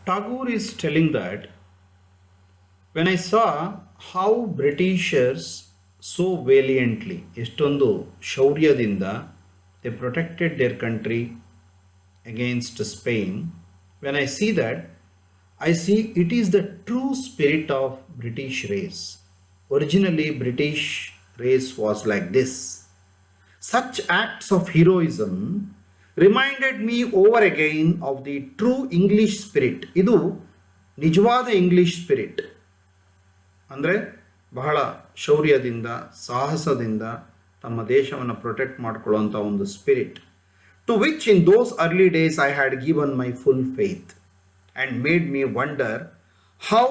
Tagore is telling that when I saw how Britishers so valiantly, ಎಷ್ಟೊಂದು ಶೌರ್ಯದಿಂದ they protected their country against Spain, when I see that, I see it is the true spirit of British race. Originally, British race was like this. Such acts of heroism reminded me over again of the true English spirit. ಇದು ನಿಜವಾದ English spirit ಅಂದರೆ ಬಹಳ ಶೌರ್ಯದಿಂದ ಸಾಹಸದಿಂದ ತಮ್ಮ ದೇಶವನ್ನು protect ಮಾಡಿಕೊಳ್ಳುವಂಥ ಒಂದು spirit, to which in those early days I had given my full faith and made me wonder how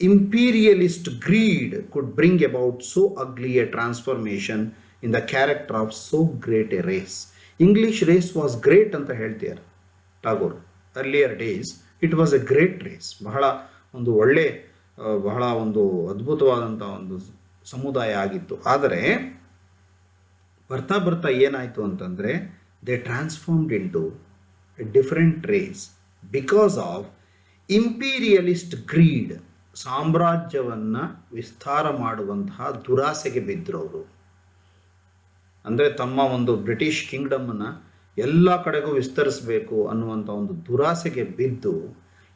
imperialist greed could bring about so ugly a transformation in the character of so great a race. English race was great ಅಂತ ಹೇಳ್ತಾರೆ Tagore. Earlier days it was a great race. ಬಹಳ ಒಂದು ಒಳ್ಳೆ ಬಹಳ ಒಂದು ಅದ್ಭುತವಾದಂಥ ಒಂದು ಸಮುದಾಯ ಆಗಿತ್ತು. ಆದರೆ ಬರ್ತಾ ಬರ್ತಾ ಏನಾಯಿತು ಅಂತಂದರೆ they transformed into a different race because of imperialist greed. ಸಾಮ್ರಾಜ್ಯವನ್ನು ವಿಸ್ತಾರ ಮಾಡುವಂತಹ ದುರಾಸೆಗೆ ಬಿದ್ದರು ಅವರು. ಅಂದರೆ ತಮ್ಮ ಒಂದು ಬ್ರಿಟಿಷ್ ಕಿಂಗ್ಡಮನ್ನು ಎಲ್ಲ ಕಡೆಗೂ ವಿಸ್ತರಿಸಬೇಕು ಅನ್ನುವಂಥ ಒಂದು ದುರಾಸೆಗೆ ಬಿದ್ದು,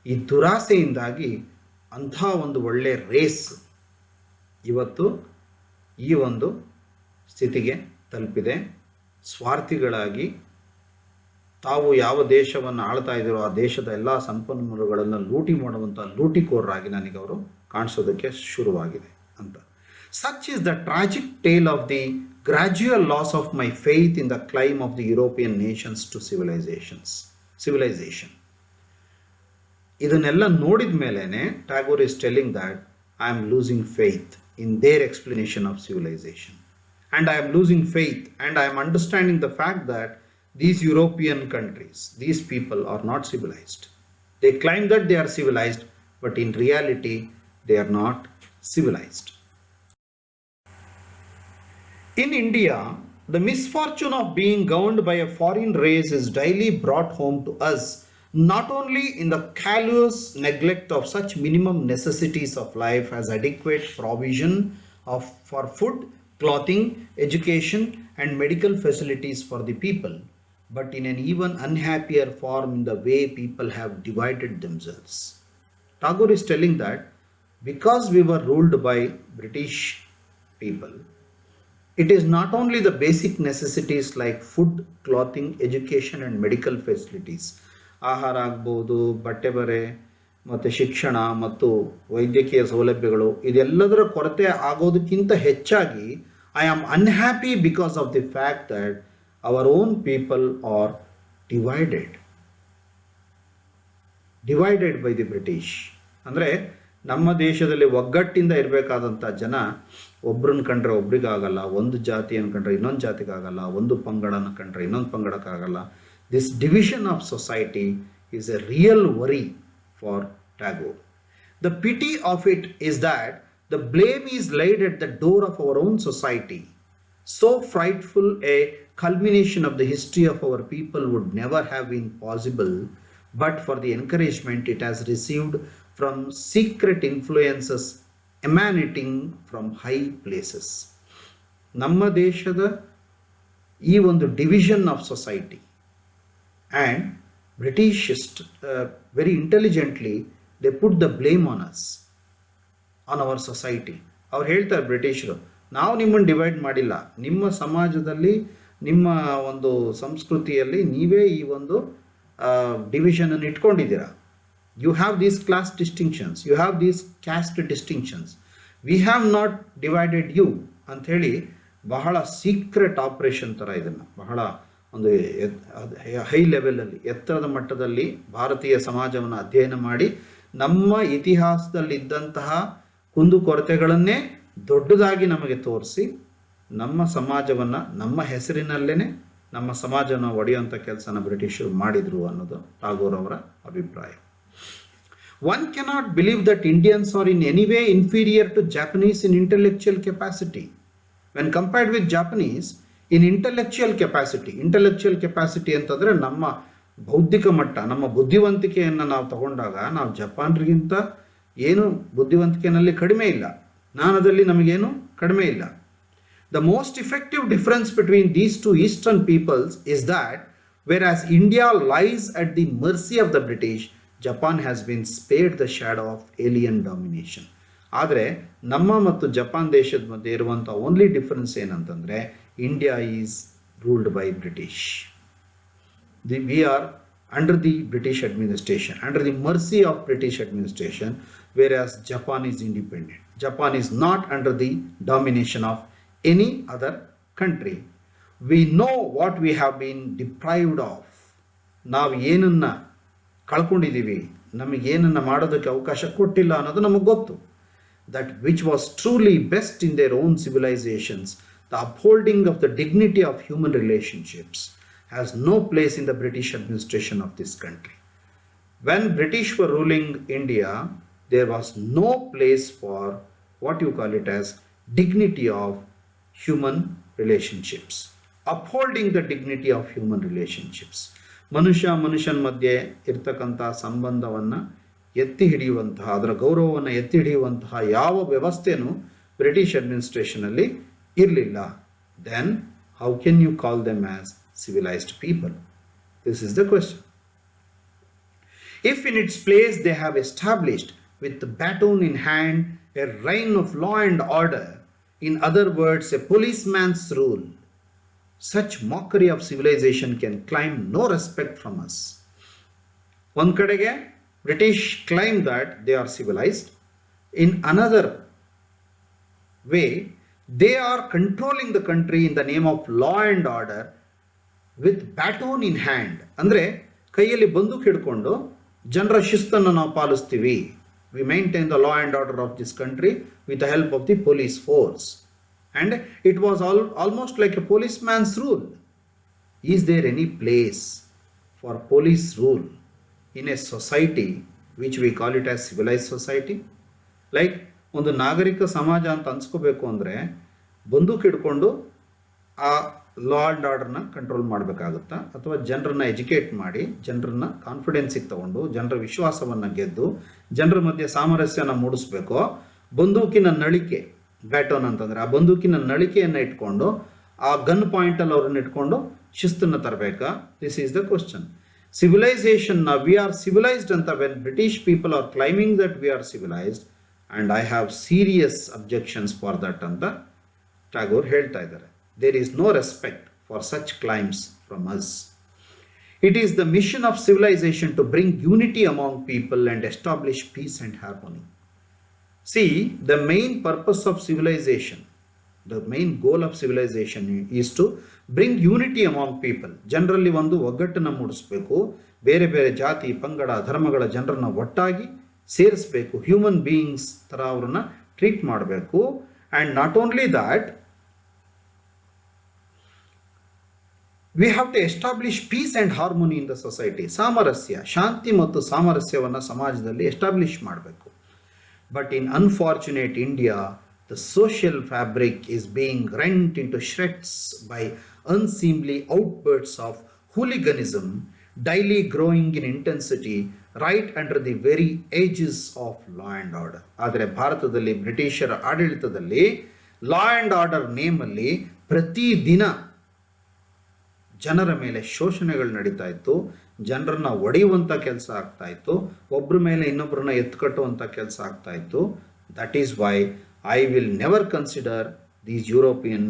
ಈ ದುರಾಸೆಯಿಂದಾಗಿ ಅಂಥ ಒಂದು ಒಳ್ಳೆಯ ರೇಸ್ ಇವತ್ತು ಈ ಒಂದು ಸ್ಥಿತಿಗೆ ತಲುಪಿದೆ. ಸ್ವಾರ್ಥಿಗಳಾಗಿ ತಾವು ಯಾವ ದೇಶವನ್ನು ಆಳ್ತಾ ಇದ್ದೀರೋ ಆ ದೇಶದ ಎಲ್ಲ ಸಂಪನ್ಮೂಲಗಳನ್ನು ಲೂಟಿ ಮಾಡುವಂಥ ಲೂಟಿಕೋರರಾಗಿ ನನಗೆ ಅವರು ಕಾಣಿಸೋದಕ್ಕೆ ಶುರುವಾಗಿದೆ ಅಂತ. Such is the tragic tale of the gradual loss of my faith in the claim of the European nations to civilization. ಇದನ್ನೆಲ್ಲ ನೋಡಿದ ಮೇಲೇ Tagore is telling that I am losing faith in their explanation of civilization. And I am losing faith, and I am understanding the fact that these European countries, these people are not civilized. They claim that they are civilized, but in reality, they are not civilized. In India, the misfortune of being governed by a foreign race is daily brought home to us, not only in the callous neglect of such minimum necessities of life as adequate provision for food, clothing, education, and medical facilities for the people, but in an even unhappier form in the way people have divided themselves. Tagore is telling that because we were ruled by British people, it is not only the basic necessities like food, clothing, education, and medical facilities, ಆಹಾರ ಆಗ್ಬೋದು, ಬಟ್ಟೆ ಬರೆ ಮತ್ತು ಶಿಕ್ಷಣ ಮತ್ತು ವೈದ್ಯಕೀಯ ಸೌಲಭ್ಯಗಳು, ಇದೆಲ್ಲದರ ಕೊರತೆ ಆಗೋದಕ್ಕಿಂತ ಹೆಚ್ಚಾಗಿ I am unhappy because of the fact that our own people are divided by the British. ಅಂದರೆ ನಮ್ಮ ದೇಶದಲ್ಲಿ ಒಗ್ಗಟ್ಟಿಂದ ಇರಬೇಕಾದಂಥ ಜನ ಒಬ್ರನ್ನ ಕಂಡ್ರೆ ಒಬ್ರಿಗಾಗಲ್ಲ, ಒಂದು ಜಾತಿಯನ್ನು ಕಂಡ್ರೆ ಇನ್ನೊಂದು ಜಾತಿಗಾಗಲ್ಲ, ಒಂದು ಪಂಗಡನ ಕಂಡ್ರೆ ಇನ್ನೊಂದು ಪಂಗಡಕ್ಕಾಗಲ್ಲ. This division of society is a real worry for Tagore. The pity of it is that the blame is laid at the door of our own society. So frightful a culmination of the history of our people would never have been possible but for the encouragement it has received from secret influences emanating from high places. ನಮ್ಮ ದೇಶದ ಈ ಒಂದು division of society and British very intelligently they put the blame on us, on our society. ಅವ್ರು ಹೇಳ್ತಾರೆ ಬ್ರಿಟಿಷರು, ನಾವು ನಿಮ್ಮನ್ನು divide ಮಾಡಿಲ್ಲ, ನಿಮ್ಮ ಸಮಾಜದಲ್ಲಿ ನಿಮ್ಮ ಒಂದು ಸಂಸ್ಕೃತಿಯಲ್ಲಿ ನೀವೇ ಈ ಒಂದು ಡಿವಿಷನನ್ನು ಇಟ್ಕೊಂಡಿದ್ದೀರಾ. You have these class distinctions, you have these caste distinctions, we have not divided you ಅಂಥೇಳಿ ಬಹಳ ಸೀಕ್ರೆಟ್ ಆಪರೇಷನ್ ಥರ ಇದನ್ನು ಬಹಳ ಒಂದು ಹೈ ಲೆವೆಲಲ್ಲಿ ಎತ್ತರದ ಮಟ್ಟದಲ್ಲಿ ಭಾರತೀಯ ಸಮಾಜವನ್ನು ಅಧ್ಯಯನ ಮಾಡಿ ನಮ್ಮ ಇತಿಹಾಸದಲ್ಲಿದ್ದಂತಹ ಕುಂದುಕೊರತೆಗಳನ್ನೇ ದೊಡ್ಡದಾಗಿ ನಮಗೆ ತೋರಿಸಿ ನಮ್ಮ ಸಮಾಜವನ್ನು ನಮ್ಮ ಹೆಸರಿನಲ್ಲೇ ನಮ್ಮ ಸಮಾಜವನ್ನು ಒಡೆಯುವಂಥ ಕೆಲಸನ ಬ್ರಿಟಿಷರು ಮಾಡಿದರು ಅನ್ನೋದು ಟಾಗೋರ್ ಅವರ ಅಭಿಪ್ರಾಯ. One cannot believe that Indians are in any way inferior to Japanese in intellectual capacity. When compared with Japanese, in intellectual capacity ಅಂತಂದರೆ ನಮ್ಮ ಬೌದ್ಧಿಕ ಮಟ್ಟ, ನಮ್ಮ ಬುದ್ಧಿವಂತಿಕೆಯನ್ನು ನಾವು ತಗೊಂಡಾಗ ನಾವು ಜಪಾನ್ರಿಗಿಂತ ಏನು ಬುದ್ಧಿವಂತಿಕೆಯಲ್ಲಿ ಕಡಿಮೆ ಇಲ್ಲ, ಜ್ಞಾನದಲ್ಲಿ ನಮಗೇನು ಕಡಿಮೆ ಇಲ್ಲ. The most effective difference between these two eastern peoples is that whereas India lies at the mercy of the British, Japan has been spared the shadow of alien domination. ಆದರೆ ನಮ್ಮ ಮತ್ತು ಜಪಾನ್ ದೇಶದ ಮಧ್ಯೆ ಇರುವಂಥ ಓನ್ಲಿ ಡಿಫರೆನ್ಸ್ ಏನಂತಂದರೆ, India is ruled by British. We are under the British administration, under the mercy of British administration, whereas Japan is independent. Japan is not under the domination of any other country. We know what we have been deprived of. ನಾವು ಏನನ್ನ ಕಳ್ಕೊಂಡಿದ್ದೀವಿ, ನಮಗೇನನ್ನು ಮಾಡೋದಕ್ಕೆ ಅವಕಾಶ ಕೊಟ್ಟಿಲ್ಲ ಅನ್ನೋದು ನಮಗೆ ಗೊತ್ತು. That which was truly best in their own civilizations, the upholding of the dignity of human relationships, has no place in the British administration of this country. When British were ruling India, there was no place for what you call it as dignity of human relationships, upholding the dignity of human relationships. ಮನುಷ್ಯನ ಮಧ್ಯೆ ಇರ್ತಕ್ಕಂಥ ಸಂಬಂಧವನ್ನು ಎತ್ತಿ ಹಿಡಿಯುವಂತಹ, ಅದರ ಗೌರವವನ್ನು ಎತ್ತಿ ಹಿಡಿಯುವಂತಹ ಯಾವ ವ್ಯವಸ್ಥೆನೂ British ಅಡ್ಮಿನಿಸ್ಟ್ರೇಷನಲ್ಲಿ ಇರಲಿಲ್ಲ. Then how can you call them as civilized people? This is the question. If in its place they have established with the baton in hand a reign of law and order, in other words a policeman's rule, such mockery of civilization can claim no respect from us. One kadege British claim that they are civilized. In another way, they are controlling the country in the name of law and order with baton in hand. ಅಂದರೆ ಕೈಯಲ್ಲಿ ಬಂದೂಕು ಹಿಡ್ಕೊಂಡು ಜನರ ಶಿಸ್ತನ್ನು ನಾವು ಪಾಲಿಸ್ತೀವಿ. We maintain the law and order of this country with the help of the police force. And it was almost like a policeman's rule. Is there any place for police rule in a society which we call it as civilized society? Like ಒಂದು ನಾಗರಿಕ ಸಮಾಜ ಅಂತ ಅನ್ಸ್ಕೋಬೇಕು ಅಂದರೆ ಬಂದೂಕು ಹಿಡ್ಕೊಂಡು ಆ law and ಆರ್ಡರ್ನ control ಮಾಡಬೇಕಾಗುತ್ತಾ, ಅಥವಾ ಜನರನ್ನ ಎಜುಕೇಟ್ ಮಾಡಿ, ಜನರನ್ನ ಕಾನ್ಫಿಡೆನ್ಸಿಗೆ ತಗೊಂಡು, ಜನರ ವಿಶ್ವಾಸವನ್ನು ಗೆದ್ದು, ಜನರ ಮಧ್ಯೆ ಸಾಮರಸ್ಯನ ಮೂಡಿಸ್ಬೇಕೋ, ಬಂದೂಕಿನ ನಳಿಕೆ, ಬ್ಯಾಟೋನ್ ಅಂತಂದರೆ ಆ ಬಂದೂಕಿನ ನಳಿಕೆಯನ್ನು ಇಟ್ಕೊಂಡು ಆ ಗನ್ ಪಾಯಿಂಟಲ್ಲಿ ಅವ್ರನ್ನ ಇಟ್ಕೊಂಡು ಶಿಸ್ತನ್ನು ತರಬೇಕಾ? This is the question. Civilization, we are civilized ಅಂತ when British people are claiming that we are civilized, and I have serious objections for that ಅಂತ ಟ್ಯಾಗೋರ್ ಹೇಳ್ತಾ ಇದ್ದಾರೆ. There is no respect for such claims from us. It is the mission of civilization to bring unity among people and establish peace and harmony. See, the main purpose of civilization, the main goal of civilization is to bring unity among people. ಜನರಲ್ಲಿ ಒಂದು ಒಗ್ಗಟ್ಟನ್ನು ಮೂಡಿಸಬೇಕು, ಬೇರೆ ಬೇರೆ ಜಾತಿ, ಪಂಗಡ, ಧರ್ಮಗಳ ಜನರನ್ನ ಒಟ್ಟಾಗಿ ಸೇರಿಸಬೇಕು, ಹ್ಯೂಮನ್ ಬೀಯಿಂಗ್ಸ್ ಥರ ಅವ್ರನ್ನ ಟ್ರೀಟ್ ಮಾಡಬೇಕು. And not only that, we have to establish peace and harmony in the society. ಸಾಮರಸ್ಯ, ಶಾಂತಿ ಮತ್ತು ಸಾಮರಸ್ಯವನ್ನು ಸಮಾಜದಲ್ಲಿ ಎಸ್ಟಾಬ್ಲಿಷ್ ಮಾಡಬೇಕು. But in unfortunate India, the social fabric is being rent into shreds by unseemly outbursts of hooliganism, daily growing in intensity right under the very edges of law and order. ಆದರೆ ಭಾರತದಲ್ಲಿ ಬ್ರಿಟಿಷರ ಆಡಳಿತದಲ್ಲಿ law and order ನೇಮಲ್ಲಿ ಪ್ರತಿದಿನ ಜನರ ಮೇಲೆ ಶೋಷಣೆಗಳು ನಡೀತಾ ಇತ್ತು, ಜನರನ್ನ ಒಡೆಯುವಂಥ ಕೆಲಸ ಆಗ್ತಾ ಇತ್ತು, ಒಬ್ಬರ ಮೇಲೆ ಇನ್ನೊಬ್ಬರನ್ನ ಎತ್ಕಟ್ಟುವಂಥ ಕೆಲಸ ಆಗ್ತಾ ಇತ್ತು. That is why I will never consider these European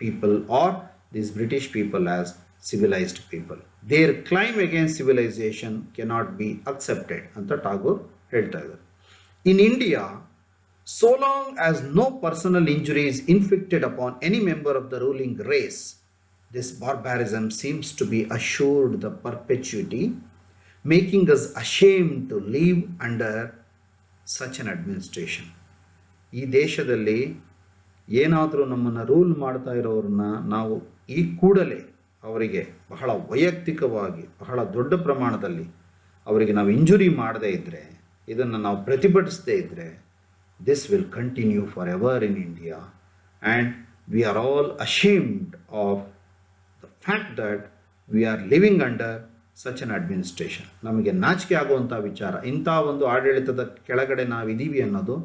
people are these British people as civilized people. Their claim against civilization cannot be accepted ಅಂತ ಟಾಗೋರ್ ಹೇಳ್ತಾ ಇದ್ದಾರೆ. In India, so long as no personal injury is inflicted upon any member of the ruling race, this barbarism seems to be assured the perpetuity, making us ashamed to live under such an administration. ಈ ದೇಶದಲ್ಲಿ ಏನಾದರೂ ನಮ್ಮನ್ನು rule ಮಾಡ್ತಾ ಇರೋರನ್ನ ನಾವು ಈ ಕೂಡಲೇ ಅವರಿಗೆ ಬಹಳ ವೈಯಕ್ತಿಕವಾಗಿ, ಬಹಳ ದೊಡ್ಡ ಪ್ರಮಾಣದಲ್ಲಿ ಅವರಿಗೆ ನಾವು ಇಂಜುರಿ ಮಾಡದೇ ಇದ್ದರೆ, ಇದನ್ನು ನಾವು ಪ್ರತಿಭಟಿಸದೇ ಇದ್ದರೆ, this will continue for ever in India. And we are all ashamed of the fact that we are living under such an administration. ನಮಗೆ ನಾಚಿಕೆ ಆಗುವಂಥ ವಿಚಾರ, ಇಂಥ ಒಂದು ಆಡಳಿತದ ಕೆಳಗಡೆ ನಾವಿದ್ದೀವಿ ಅನ್ನೋದು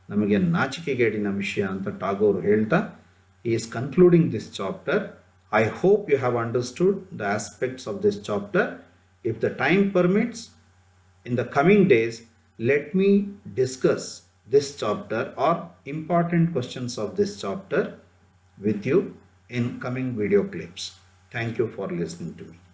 ನಮಗೆ ನಾಚಿಕೆಗೇಡಿನ ವಿಷಯ ಅಂತ ಟಾಗೋರ್ ಹೇಳ್ತಾ he is concluding this chapter. I hope you have understood the aspects of this chapter. If the time permits, in the coming days, let me discuss this chapter or important questions of this chapter with you in coming video clips. Thank you for listening to me.